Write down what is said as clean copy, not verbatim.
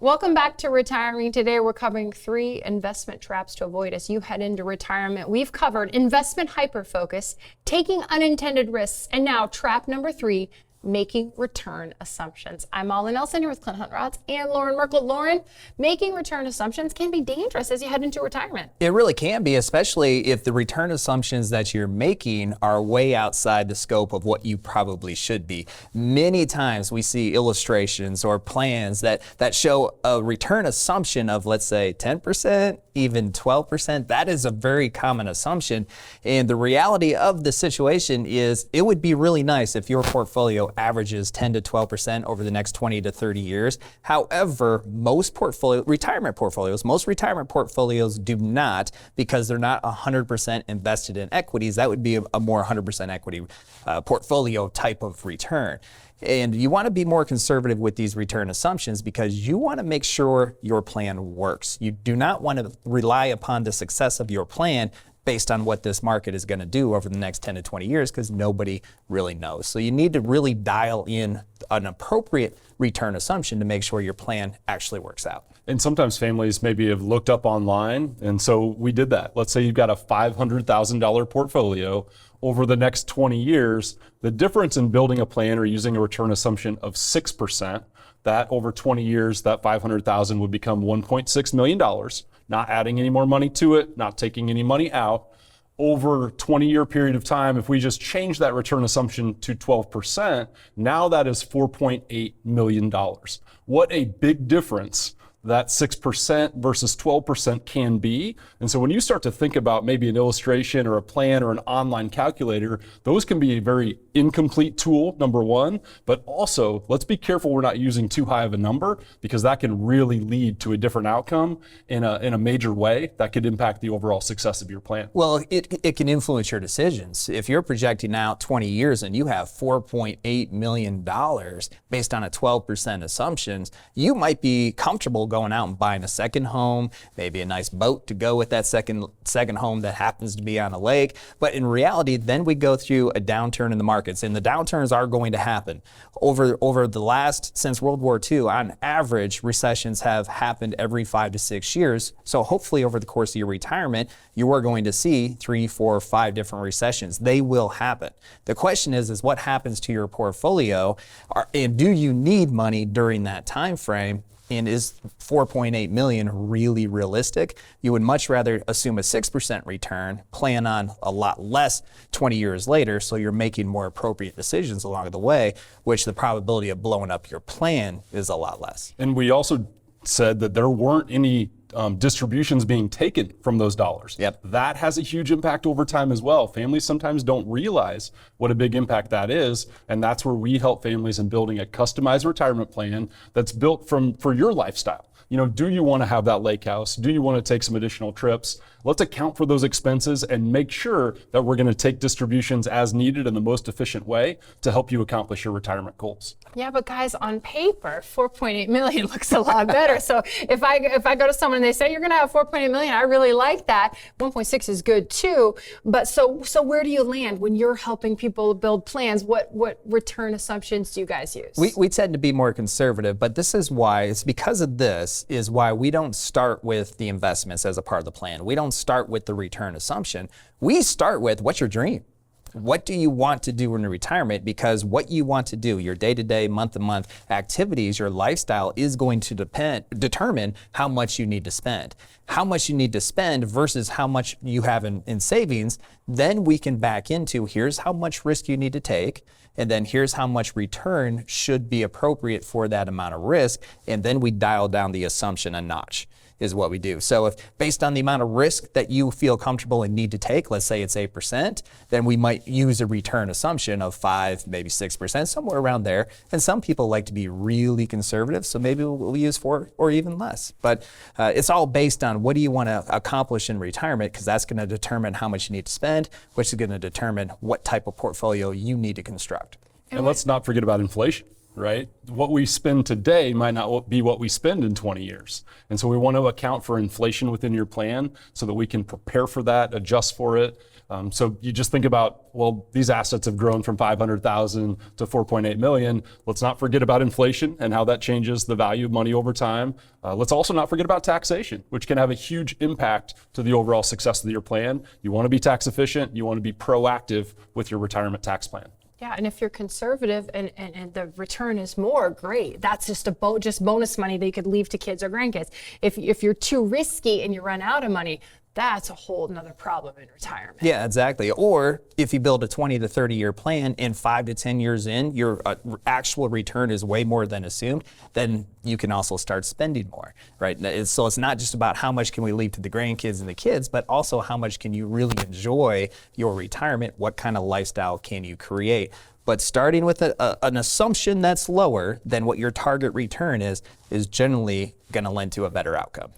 Welcome back to Retiring. Today we're covering 3 investment traps to avoid as you head into retirement. We've covered investment hyperfocus, taking unintended risks, and now trap number 3, making return assumptions. I'm Molly Nelson here with Clint Huntrods and Loren Merkle. Loren, making return assumptions can be dangerous as you head into retirement. It really can be, especially if the return assumptions that you're making are way outside the scope of what you probably should be. Many times we see illustrations or plans that show a return assumption of, let's say, 10%, even 12%. That is a very common assumption. And the reality of the situation is it would be really nice if your portfolio averages 10 to 12% over the next 20 to 30 years. However, most retirement portfolios do not, because they're not 100% invested in equities. That would be a more 100% equity portfolio type of return. And you want to be more conservative with these return assumptions because you want to make sure your plan works. You do not want to rely upon the success of your plan based on what this market is going to do over the next 10 to 20 years because nobody really knows. So you need to really dial in an appropriate return assumption to make sure your plan actually works out. And sometimes families maybe have looked up online, and so we did that. Let's say you've got a $500,000 portfolio over the next 20 years. The difference in building a plan or using a return assumption of 6%, that over 20 years, that $500,000 would become $1.6 million, not adding any more money to it, not taking any money out. Over a 20-year period of time, if we just change that return assumption to 12%, now that is $4.8 million. What a big difference that 6% versus 12% can be. And so when you start to think about maybe an illustration or a plan or an online calculator, those can be a very incomplete tool, number one, but also let's be careful we're not using too high of a number because that can really lead to a different outcome in a major way that could impact the overall success of your plan. Well, it can influence your decisions. If you're projecting out 20 years and you have $4.8 million based on a 12% assumptions, you might be comfortable going out and buying a second home, maybe a nice boat to go with that second home that happens to be on a lake. But in reality, then we go through a downturn in the markets, and the downturns are going to happen. Over the last, since World War II, on average, recessions have happened every 5 to 6 years. So hopefully over the course of your retirement, you are going to see 3, 4, 5 different recessions. They will happen. The question is what happens to your portfolio, and do you need money during that time frame? And is 4.8 million really realistic? You would much rather assume a 6% return, plan on a lot less 20 years later, so you're making more appropriate decisions along the way, which the probability of blowing up your plan is a lot less. And we also said that there weren't any distributions being taken from those dollars. Yep. That has a huge impact over time as well. Families sometimes don't realize what a big impact that is, and that's where we help families in building a customized retirement plan that's built for your lifestyle. You know, do you want to have that lake house? Do you want to take some additional trips? Let's account for those expenses and make sure that we're going to take distributions as needed in the most efficient way to help you accomplish your retirement goals. Yeah, but guys, on paper, 4.8 million looks a lot better. So if I go to someone and they say you're going to have 4.8 million, I really like that. 1.6 is good too. But so where do you land when you're helping people build plans? What return assumptions do you guys use? We tend to be more conservative, but this is why. It's because of this is why we don't start with the investments as a part of the plan. We don't start with the return assumption. We start with what's your dream? What do you want to do in retirement? Because what you want to do, your day-to-day, month-to-month activities, your lifestyle is going to determine how much you need to spend. How much you need to spend versus how much you have in savings, then we can back into here's how much risk you need to take, and then here's how much return should be appropriate for that amount of risk, and then we dial down the assumption a notch. Is what we do. So if based on the amount of risk that you feel comfortable and need to take, let's say it's 8%, then we might use a return assumption of 5, maybe 6%, somewhere around there. And some people like to be really conservative, so maybe we'll use 4 or even less. But it's all based on what do you want to accomplish in retirement, because that's going to determine how much you need to spend, which is going to determine what type of portfolio you need to construct. And let's not forget about inflation. right? What we spend today might not be what we spend in 20 years. And so we want to account for inflation within your plan so that we can prepare for that, adjust for it. So you just think about, well, these assets have grown from 500,000 to 4.8 million. Let's not forget about inflation and how that changes the value of money over time. Let's also not forget about taxation, which can have a huge impact to the overall success of your plan. You want to be tax efficient. You want to be proactive with your retirement tax plan. Yeah, and if you're conservative and the return is more, great. That's just just bonus money that you could leave to kids or grandkids. If you're too risky and you run out of money, that's a whole nother problem in retirement. Yeah, exactly. Or if you build a 20 to 30 year plan and 5 to 10 years in, your actual return is way more than assumed, then you can also start spending more, right? So it's not just about how much can we leave to the grandkids and the kids, but also how much can you really enjoy your retirement? What kind of lifestyle can you create? But starting with an assumption that's lower than what your target return is generally going to lend to a better outcome.